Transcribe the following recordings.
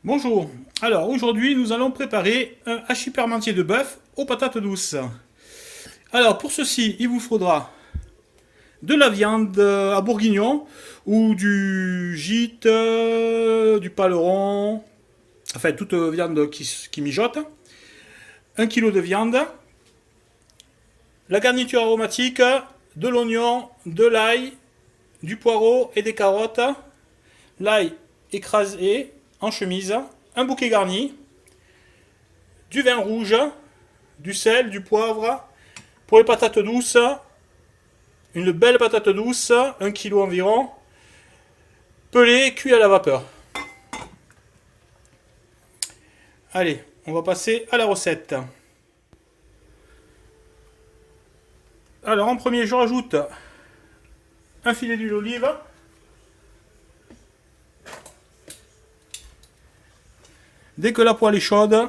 Bonjour, alors aujourd'hui nous allons préparer un hachis parmentier de bœuf aux patates douces. Alors pour ceci il vous faudra de la viande à bourguignon ou du gîte, du paleron, enfin toute viande qui mijote, 1 kg de viande, la garniture aromatique, de l'oignon, de l'ail, du poireau et des carottes, l'ail écrasé en chemise, un bouquet garni, du vin rouge, du sel, du poivre. Pour les patates douces, une belle patate douce, 1 kg environ, pelée, cuit à la vapeur. Allez, on va passer à la recette. Alors en premier, je rajoute un filet d'huile d'olive. Dès que la poêle est chaude,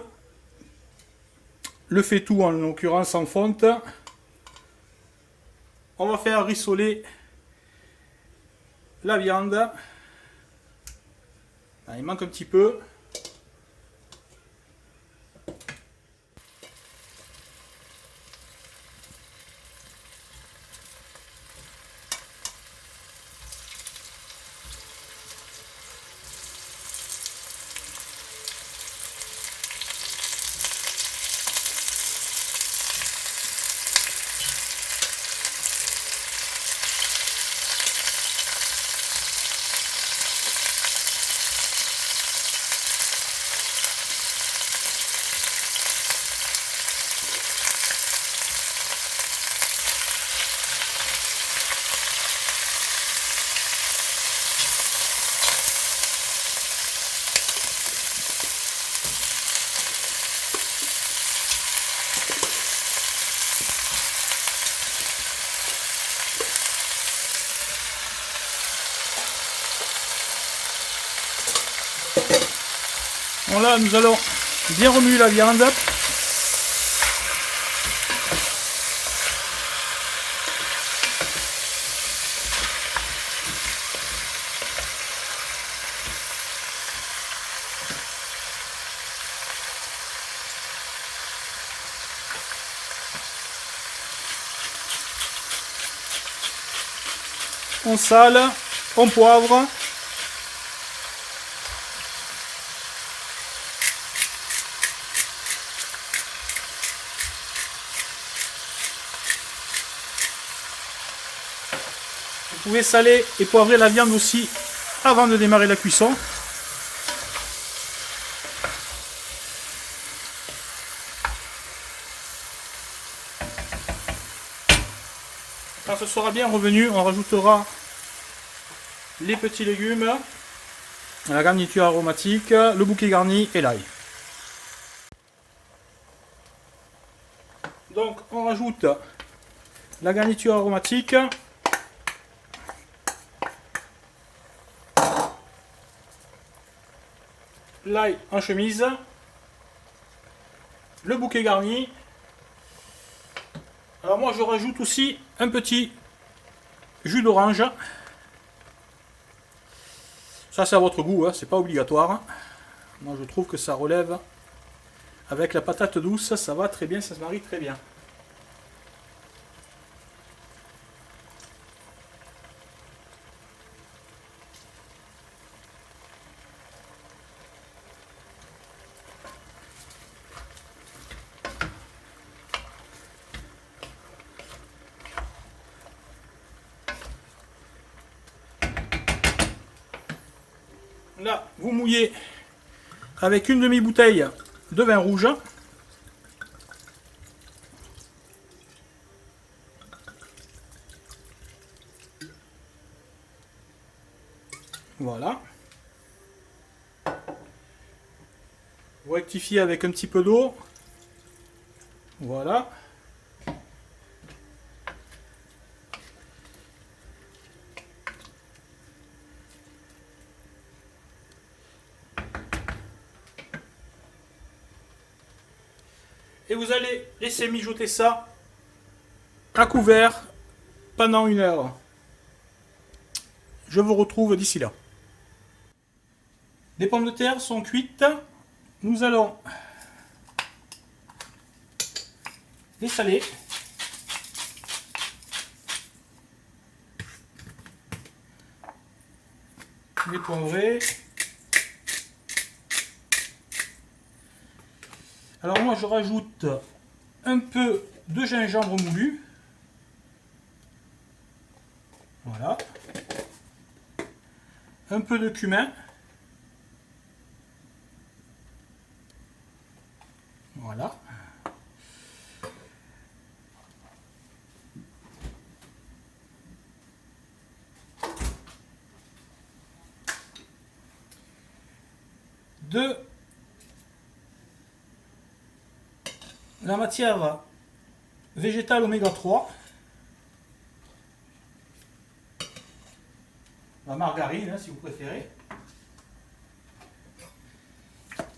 le faitout en l'occurrence en fonte, on va faire rissoler la viande. Ah, il manque un petit peu. Bon là, nous allons bien remuer la viande. On sale, on poivre. Vous pouvez saler et poivrer la viande aussi avant de démarrer la cuisson. Quand ce sera bien revenu, on rajoutera les petits légumes, la garniture aromatique, le bouquet garni et l'ail. Donc on rajoute la garniture aromatique, l'ail en chemise, le bouquet garni. Alors moi je rajoute aussi un petit jus d'orange. Ça c'est à votre goût, hein, c'est pas obligatoire. Moi je trouve que ça relève avec la patate douce, ça va très bien, ça se marie très bien. Là, vous mouillez avec une demi-bouteille de vin rouge. Voilà. Vous rectifiez avec un petit peu d'eau. Voilà. Et vous allez laisser mijoter ça à couvert pendant 1 heure. Je vous retrouve d'ici là. Les pommes de terre sont cuites. Nous allons les saler. Les poivrer. Alors moi je rajoute un peu de gingembre moulu. Voilà. Un peu de cumin. Voilà. De la matière végétale oméga 3. La margarine, hein, si vous préférez.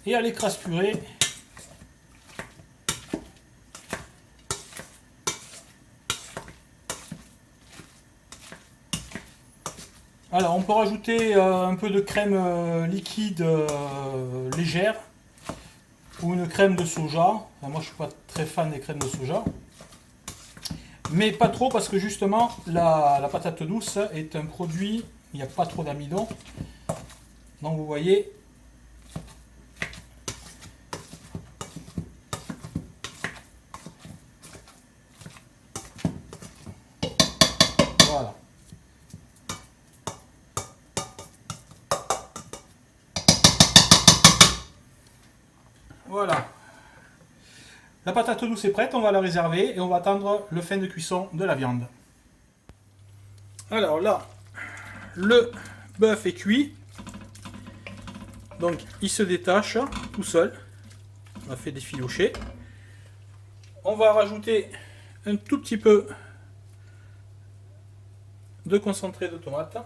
Et à l'écrase purée. Alors on peut rajouter un peu de crème liquide légère ou une crème de soja. Enfin, moi je suis pas très fan des crèmes de soja. Mais pas trop parce que justement la patate douce est un produit, il n'y a pas trop d'amidon. Donc vous voyez, voilà. Voilà. La patate douce est prête, on va la réserver et on va attendre le fin de cuisson de la viande. Alors là, le bœuf est cuit. Donc il se détache tout seul. On a fait des filochés. On va rajouter un tout petit peu de concentré de tomate.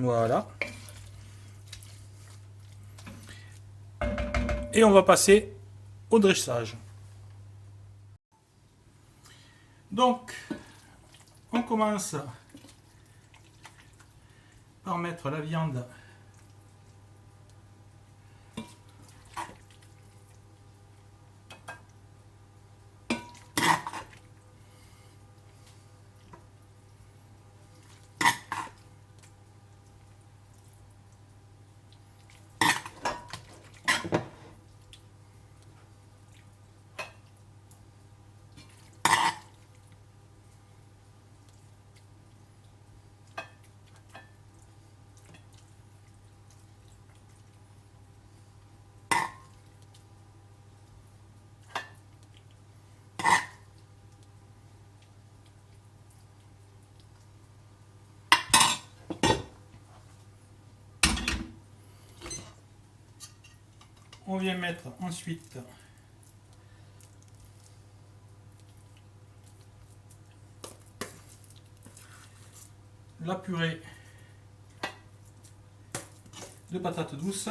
Voilà. Et on va passer au dressage. Donc, on commence par mettre la viande on vient mettre ensuite la purée de patates douces.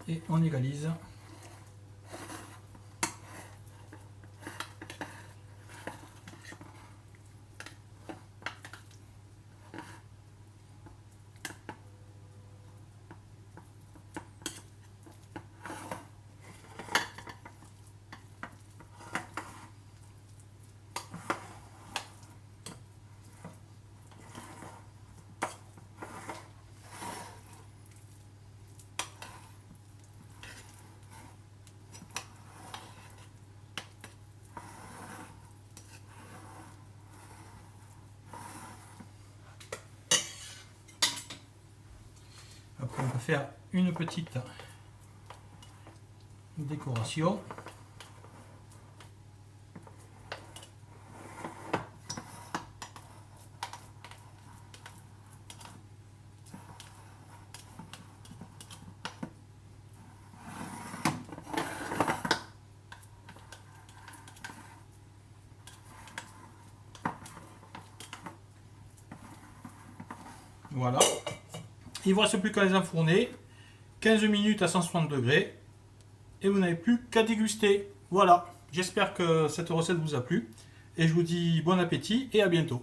Et on égalise. On peut faire une petite décoration. Voilà. Il ne vous reste plus qu'à les enfourner. 15 minutes à 160 degrés. Et vous n'avez plus qu'à déguster. Voilà. J'espère que cette recette vous a plu. Et je vous dis bon appétit et à bientôt.